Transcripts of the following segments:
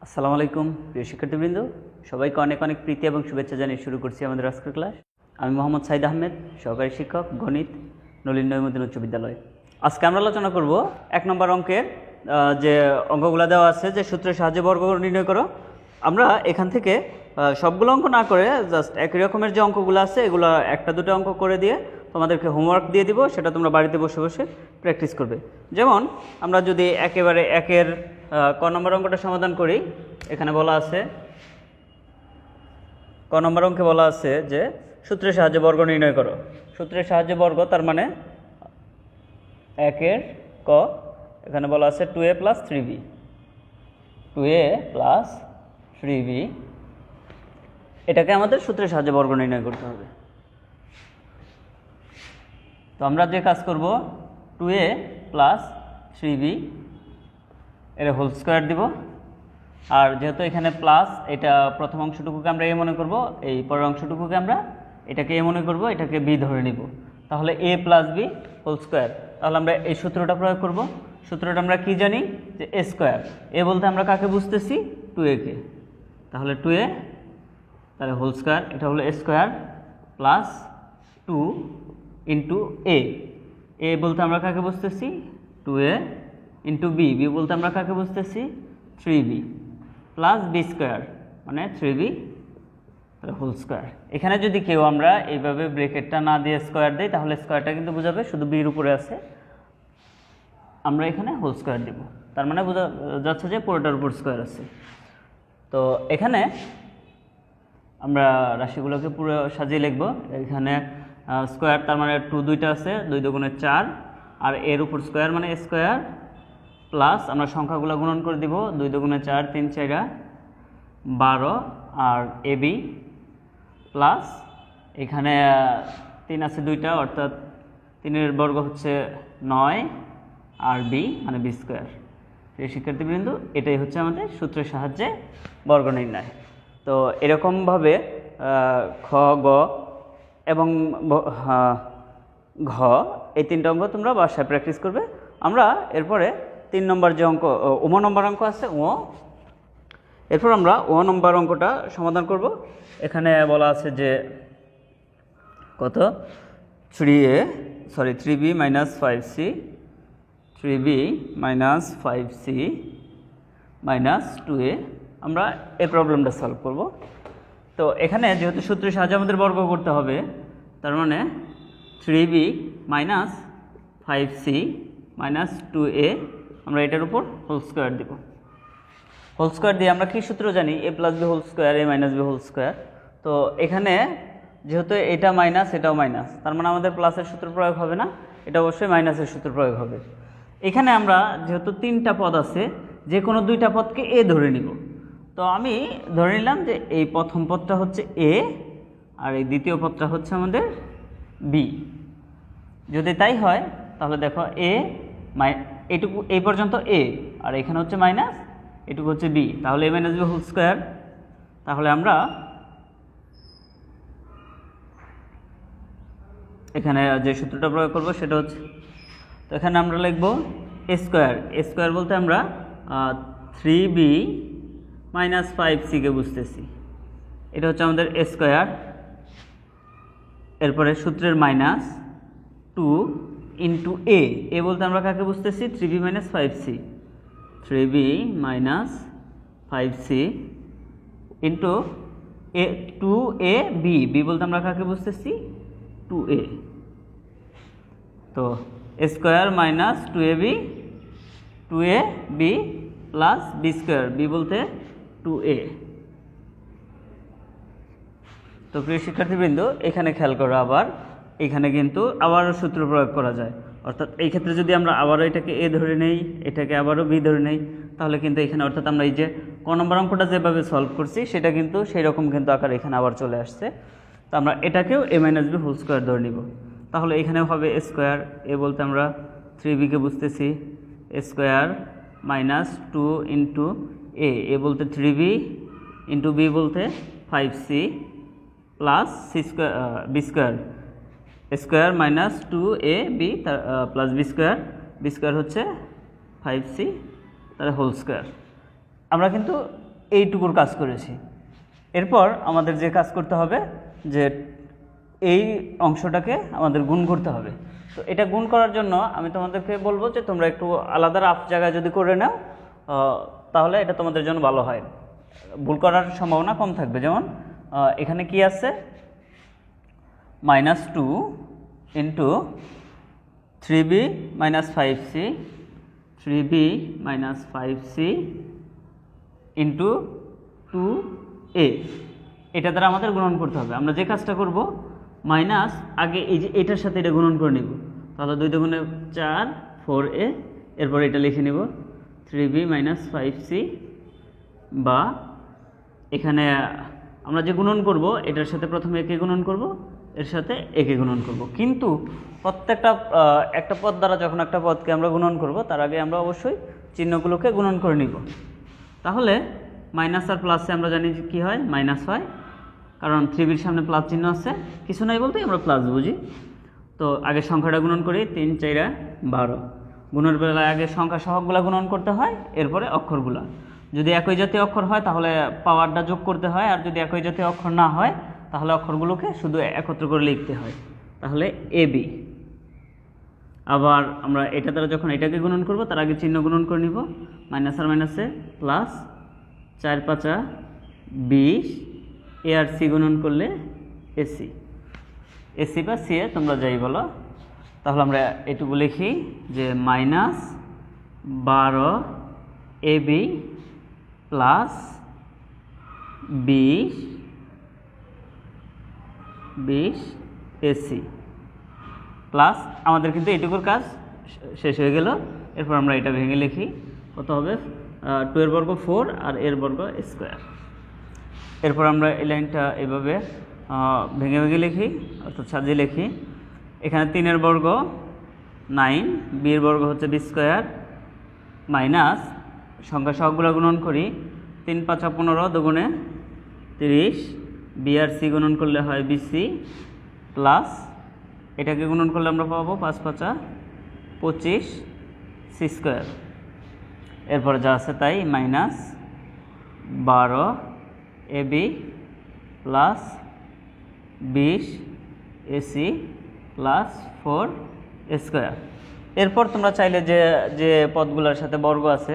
আসসালামু আলাইকুম প্রিয় শিক্ষার্থীবৃন্দ, সবাইকে অনেক অনেক প্রীতি এবং শুভেচ্ছা জানিয়ে শুরু করছি আমাদের আজকের ক্লাস। আমি মোহাম্মদ সাইদ আহমেদ, সহকারী শিক্ষক, গণিত, নলিন নঈমুদ্দিন উচ্চ বিদ্যালয়। আজকে আমরা আলোচনা করব 1 নম্বর অঙ্কের যে অঙ্কগুলো দেওয়া আছে, যে সূত্রের সাহায্যে বর্গ নির্ণয় করো। আমরা এখান থেকে সবগুলো অঙ্ক না করে জাস্ট একই রকমের যে অঙ্কগুলো আছে এগুলো একটা দুটো অঙ্ক করে দিয়ে তোমাদেরকে হোমওয়ার্ক দিয়ে দিব, সেটা তোমরা বাড়িতে বসে বসে প্র্যাকটিস করবে। যেমন আমরা যদি একেবারে একের ক নম্বর অঙ্কটা সমাধান করি, এখানে বলা আছে ক নম্বর অঙ্কে বলা আছে যে সূত্রের সাহায্যে বর্গ নির্ণয় করো। সূত্রের সাহায্যে বর্গ তার মানে একের ক, এখানে বলা আছে 2a + 3b, 2a + 3b, এটাকে আমাদের সূত্রের সাহায্যে বর্গ নির্ণয় করতে হবে। তো আমরা যে কাজ করব, 2a + 3b এর হোল স্কোয়ার দিব। আর যেহেতু এখানে প্লাস, এটা প্রথম অংশটুকুকে আমরা এ মনে করব, এই পরের অংশটুকুকে আমরা এটাকে এ মনে করব, এটাকে বি ধরে নিব। তাহলে a + b হোল স্কোয়ার। তাহলে আমরা এই সূত্রটা প্রয়োগ করব। সূত্রটা আমরা কি জানি, যে a স্কোয়ার। এ বলতে আমরা কাকে বুঝতেছি, 2a কে। তাহলে 2a, তাহলে হোল স্কোয়ার, এটা হলো a square plus 2 into a। এ বলতে আমরা কাকে বুঝতেছি, 2a ইন্টু বি। বি বলতে আমরা কাকে বুঝতেছি, 3b প্লাস বি স্কোয়ার, মানে 3b হোল স্কোয়ার। এখানে যদি কেউ আমরা এইভাবে ব্রেকেটটা না দিয়ে স্কোয়ার দেই, তাহলে স্কোয়ারটা কিন্তু বোঝাবে শুধু বির উপরে আছে, আমরা এখানে হোল স্কোয়ার দেব, তার মানে বোঝা যাচ্ছে যে পুরোটার উপর স্কোয়ার আছে। তো এখানে আমরা রাশিগুলোকে পুরো সাজিয়ে লিখব। এখানে স্কোয়ার তার মানে 2 দুইটা আছে, 2 দুগুণে 4, আর এর উপর স্কোয়ার মানে a স্কোয়ার প্লাস আমরা সংখ্যাগুলো গুণন করে দিব, 2 দুগুণে 4, 3 4 12, আর ab প্লাস এখানে 3 আছে দুইটা, অর্থাৎ 3-এর বর্গ হচ্ছে 9, আর b মানে b স্কোয়ার। প্রিয় শিক্ষার্থীবৃন্দ, এটাই হচ্ছে আমাদের সূত্রের সাহায্যে বর্গ নির্ণয়। তো এরকমভাবে খ, গ এবং ঘ, এই 3টা অঙ্ক তোমরা বাসায় প্র্যাকটিস করবে। আমরা এরপরে 3 নম্বর যে অঙ্ক, ও নম্বর অঙ্ক আছে, এরপর আমরা ও নম্বর অঙ্কটা সমাধান করব। এখানে বলা আছে যে কত, 3b - 5c, 3b - 5c - 2a। আমরা এই প্রবলেমটা সলভ করব। তো এখানে যেহেতু সূত্রের সাহায্যে আমাদের বর্গ করতে হবে, তার মানে 3b - 5c - 2a, আমরা এটার উপর হোল স্কোয়ার দেব। হোল স্কোয়ার দিয়ে আমরা কি সূত্র জানি, a + b whole square, a - b whole square. তো এখানে যেহেতু এটা মাইনাস, এটাও মাইনাস, তার মানে আমাদের প্লাসের সূত্র প্রয়োগ হবে না, এটা অবশ্যই মাইনাসের সূত্র প্রয়োগ হবে। এখানে আমরা যেহেতু 3টা পদ আছে, যে কোনো 2টা পদকে a ধরে নিব। তো আমি ধরে নিলাম যে এই প্রথম পদটা হচ্ছে a, আর এই দ্বিতীয় পদটা হচ্ছে আমাদের b। যদি তাই হয় তাহলে দেখো এইটুকু এই পর্যন্ত a, আর এখানে হচ্ছে মাইনাস, এটুকু হচ্ছে b, তাহলে a - b হোল স্কোয়ার। তাহলে আমরা এখানে যে সূত্রটা প্রয়োগ করব সেটা হচ্ছে, তো এখানে আমরা লিখব a স্কোয়ার। a স্কোয়ার বলতে আমরা 3b - 5c কে বুঝতেছি, এটা হচ্ছে আমাদের a স্কোয়ার। এরপরে সূত্রের মাইনাস 2 ইন্টু a, এ বলতে আমরা কাকে বুঝতেছি, 3b - 5c, 3b - 5c into a 2ab, b বলতে আমরা কাকে বুঝতেছি, 2a। তো a square minus 2ab plus b square, b বলতে 2a। তো প্রিয় শিক্ষার্থীবৃন্দ, এখানে খেয়াল করো, আবার এখানে কিন্তু আবারও সূত্র প্রয়োগ করা যায়। অর্থাৎ এই ক্ষেত্রে যদি আমরা আবারও এটাকে a ধরে নেই, এটাকে আবারও b ধরে নেই, তাহলে কিন্তু এখানে, অর্থাৎ আমরা এই যে ক নম্বর অঙ্কটা যেভাবে সলভ করছি সেটা কিন্তু সেই রকম কিন্তু আকার এখানে আবার চলে আসছে। তো আমরা এটাকেও a - b হোল স্কোয়ার ধরে নিব। তাহলে এখানেও হবে a স্কোয়ার, এ বলতে আমরা 3b কে বুঝতেছি, a স্কোয়ার মাইনাস 2 ইন্টু এ বলতে 3b ইন্টু b বলতে 5c plus c square, b square, a square minus 2ab plus b square হচ্ছে 5c, তাহলে হোল স্কোয়ার। আমরা কিন্তু এইটুকুর কাজ করেছি। এরপর আমাদের যে কাজ করতে হবে যে এই অংশটাকে আমাদের গুণ করতে হবে। তো এটা গুণ করার জন্য আমি তোমাদেরকে বলবো যে তোমরা একটু আলাদা রাফ জায়গায় যদি করে নাও তাহলে এটা তোমাদের জন্য ভালো হয়, ভুল করার সম্ভাবনা কম থাকবে। যেমন এখানে কি আছে, -2 into 3b - 5c 3b - 5c into 2a, এটা দ্বারা আমাদের গুণন করতে হবে। আমরা যে কাজটা করব মাইনাস আগে এই যে এটার সাথে এটা গুণন করে নিব, তাহলে 2 গুণে 4 4a, এরপর এটা লিখে নিব 3b - 5c, বা এখানে আমরা যে গুণন করব এটার সাথে প্রথমে একে গুণন করব, এর সাথে একে গুণন করব। কিন্তু প্রত্যেকটা একটা পদ দ্বারা যখন একটা পদকে আমরা গুণন করব তার আগে আমরা অবশ্যই চিহ্নগুলোকে গুণন করে নিব। তাহলে মাইনাস আর প্লাসে আমরা জানি যে কী হয়, মাইনাস হয়, কারণ 3bর সামনে প্লাস চিহ্ন আছে, কিছু নাই বলতে আমরা প্লাস বুঝি। তো আগে সংখ্যাটা গুণন করি, 3 4 12। গুণের বেলায় আগে সংখ্যা সহগগুলো গুণন করতে হয়, এরপরে অক্ষরগুলো। যদি একই জাতীয় অক্ষর হয় তাহলে পাওয়ারটা যোগ করতে হয়, আর যদি একই জাতীয় অক্ষর না হয় তাহলে অক্ষরগুলোকে শুধু একত্র করে লিখতে হয়। তাহলে AB। আবার আমরা এটা দ্বারা যখন এটাকে গুণন করব তার আগে চিহ্ন গুণন করে নিব, মাইনাস আর মাইনাসে প্লাস, 4 5 20, এ আর সি গুণন করলে এসি, এসি বা সি এ তোমরা যাই বলো। তাহলে আমরা এটুকু লিখি যে -12 AB প্লাস 20 এসি প্লাস, আমাদের কিন্তু এটুকুর কাজ শেষ হয়ে গেল। এরপর আমরা এটা ভেঙে লিখি, কত হবে 2 এর বর্গ 4 আর এর বর্গ স্কোয়ার। এরপর আমরা এই লাইনটা এভাবে ভেঙে ভেঙে লিখি, অর্থাৎ সাজিয়ে লিখি। এখানে 3 এর বর্গ 9, b এর বর্গ হচ্ছে b স্কোয়ার, মাইনাস সংখ্যা সহগগুলো গুণন করি, 3 5 15, 2 গুণে 30, b আর c গুণন করলে হয় bc, প্লাস এটাকে গুণন করলে আমরা পাবো 5 5 25 c স্কোয়ার। এরপর যা আছে তাই, -12 AB plus 20 AC plus 4 square. এরপর তোমরা চাইলে যে যে পদগুলোর সাথে বর্গ আছে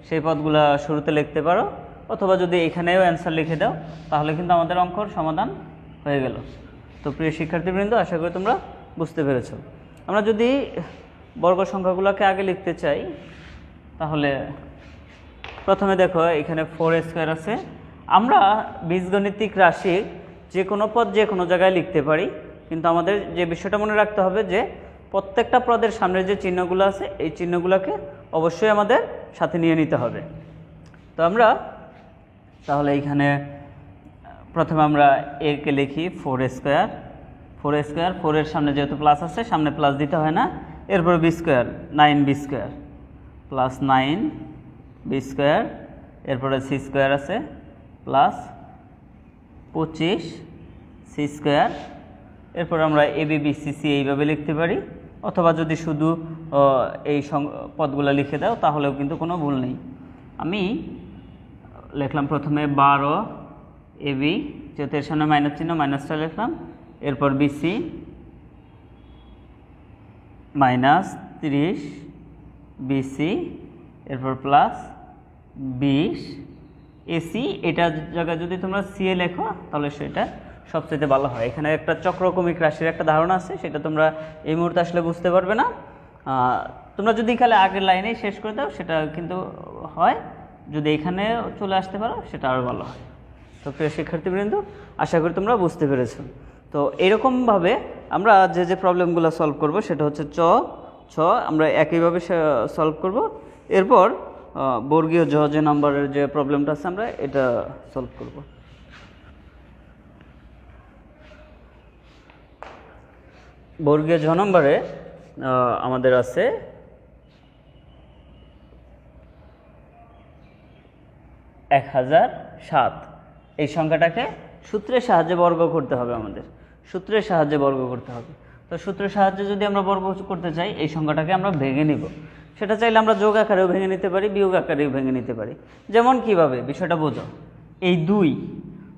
সেই পদগুলো শুরুতে লিখতে পারো, অথবা যদি এখানেও অ্যান্সার লিখে দাও তাহলে কিন্তু আমাদের অঙ্কর সমাধান হয়ে গেল। তো প্রিয় শিক্ষার্থীবৃন্দ, আশা করি তোমরা বুঝতে পেরেছ। আমরা যদি বর্গ সংখ্যাগুলোকে আগে লিখতে চাই তাহলে প্রথমে দেখো এখানে 4 স্কোয়ার আছে। আমরা বীজগণিতিক রাশি যে কোনো পদ যে কোনো জায়গায় লিখতে পারি, কিন্তু আমাদের যে বিষয়টা মনে রাখতে হবে যে প্রত্যেকটা পদের সামনে যে চিহ্নগুলো আছে এই চিহ্নগুলোকে অবশ্যই আমাদের সাথে নিয়ে নিতে হবে। তো আমরা তাহলে এইখানে প্রথমে আমরা একে লিখি 4 স্কোয়ার, 4 স্কোয়ার, 4 এর সামনে যেহেতু প্লাস আছে সামনে প্লাস দিতে হয় না। এরপর B square, 9b square plus 9b square, এরপরে সি স্কোয়ার আছে প্লাস 25 সি স্কোয়ার। এরপর আমরা ABBCC এইভাবে লিখতে পারি, অথবা যদি শুধু এই পদগুলো লিখে দাও তাহলেও কিন্তু কোনো ভুল নেই। আমি লিখলাম প্রথমে 12 AB, যেহেতু এর সামনে মাইনাস চিহ্ন মাইনাসটা লিখলাম, এরপর BC -30 BC, এরপর প্লাস 20 AC। এটার জায়গায় যদি তোমরা CA লেখো তাহলে সেটা সবচেয়ে ভালো হয়। এখানে একটা চক্রক্রমিক রাশির একটা ধারণা আছে, সেটা তোমরা এই মুহূর্তে আসলে বুঝতে পারবে না। তোমরা যদি খালি আগের লাইনেই শেষ করে দাও সেটা কিন্তু হয়, যদি এখানে চলে আসতে পারো সেটা আরও ভালো হয়। তো প্রিয় শিক্ষার্থীবৃন্দ, আশা করি তোমরা বুঝতে পেরেছো। তো এরকমভাবে আমরা যে যে প্রবলেমগুলো সলভ করব সেটা হচ্ছে ছ আমরা একইভাবে সলভ করব। এরপর বর্গীয় জ যে নাম্বারের যে প্রবলেমটা আছে আমরা এটা সলভ করব। বর্গীয় জ নম্বরে আমাদের আছে 1007। এই সংখ্যাটাকে সূত্রের সাহায্যে বর্গ করতে হবে, আমাদের সূত্রের সাহায্যে বর্গ করতে হবে। তো সূত্রের সাহায্যে যদি আমরা বর্গ করতে চাই এই সংখ্যাটাকে আমরা ভেঙে নিব। সেটা চাইলে আমরা যোগ আকারেও ভেঙে নিতে পারি, বিয়োগ আকারেও ভেঙে নিতে পারি। যেমন কিভাবে বিষয়টা বোঝো, এই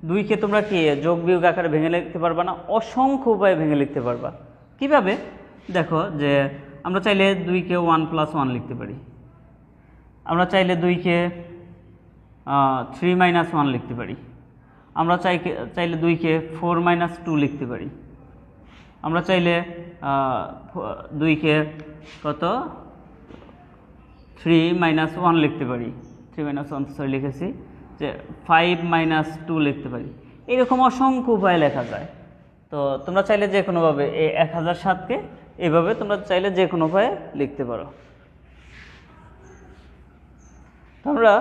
দুইকে তোমরা কি যোগ বিয়োগ আকারে ভেঙে লিখতে পারবা না? অসংখ্য উপায়ে ভেঙে লিখতে পারবা। কিভাবে দেখো, যে আমরা চাইলে 2কে 1 + 1 লিখতে পারি, আমরা চাইলে 2কে 3 - 1 লিখতে পারি, আমরা চাইলে 2কে 4 - 2 লিখতে পারি, আমরা চাইলে 2কে কত 3 - 1 লিখতে পারি, 3 - 1 সরি লিখেছি, যে 5 - 2 লিখতে পারি। এরকম অসংখ্য উপায় লেখা যায়। তো তোমরা চাইলে যে কোনোভাবে এই 1007কে এইভাবে তোমরা চাইলে যে কোনো উপায়ে লিখতে পারো। আমরা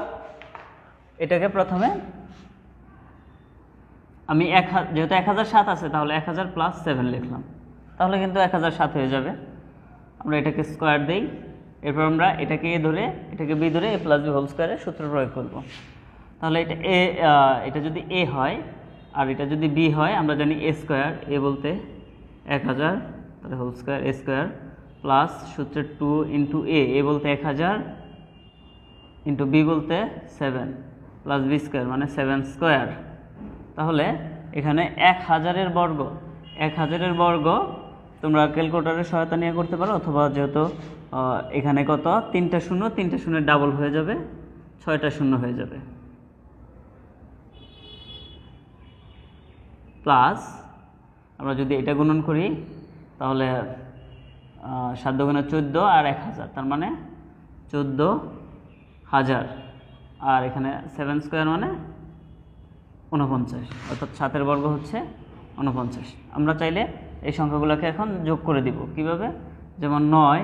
এটাকে প্রথমে আমি যেহেতু 1007 আছে তাহলে 1000 + 7 লিখলাম, তাহলে কিন্তু 1007 হয়ে যাবে। আমরা এটাকে স্কোয়ার দেই, এরপর আমরা এটাকে এ ধরে এটাকে বি ধরে a + b হোল স্কোয়ারের সূত্র প্রয়োগ করব। তাহলে এটা যদি a হয় আর এটা যদি b হয়, আমরা জানি a স্কোয়ার, a বলতে 1000, তাহলে whole square a square plus সূত্রের 2 × a বলতে 1000 × b বলতে 7 প্লাস b স্কোয়ার মানে 7 স্কোয়ার। তাহলে এখানে 1000-এর বর্গ, 1000-এর বর্গ তোমরা ক্যালকুলেটরের সহায়তা নিয়ে করতে পারো, অথবা যেহেতু এখানে কত 3টা শূন্য, 3টা শূন্যের ডাবল হয়ে যাবে, 6টা শূন্য হয়ে যাবে, প্লাস আমরা যদি এটা গুণন করি তাহলে 7 × 14 আর 1000, তার মানে 14000, আর এখানে 7 স্কোয়ার মানে 49, অর্থাৎ 7-এর বর্গ হচ্ছে 49। আমরা চাইলে এই সংখ্যাগুলোকে এখন যোগ করে দিব। কিভাবে? যেমন 9,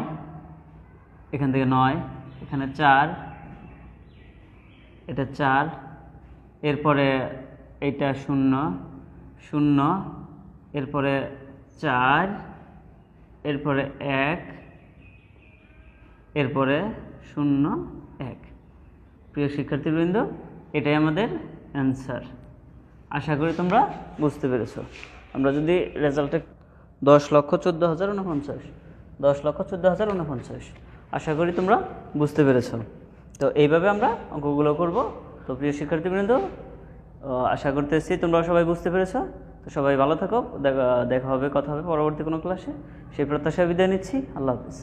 এখান থেকে 9, এখানে 4, এটা 4, এরপরে এইটা 0 0, এরপরে 4, এরপরে 1, এরপরে 0 1। প্রিয় শিক্ষার্থীবৃন্দ, এটাই আমাদের অ্যান্সার। আশা করি তোমরা বুঝতে পেরেছো। আমরা যদি রেজাল্টে 10,14,049, 10,14,049, আশা করি তোমরা বুঝতে পেরেছো। তো এইভাবে আমরা অঙ্কগুলো করব। তো প্রিয় শিক্ষার্থীবৃন্দ, আশা করতেছি তোমরা সবাই বুঝতে পেরেছো। তো সবাই ভালো থাকো, দেখা হবে, কথা হবে পরবর্তী কোনো ক্লাসে। সেই প্রত্যাশায় বিদায় নিচ্ছি। আল্লাহ হাফিজ।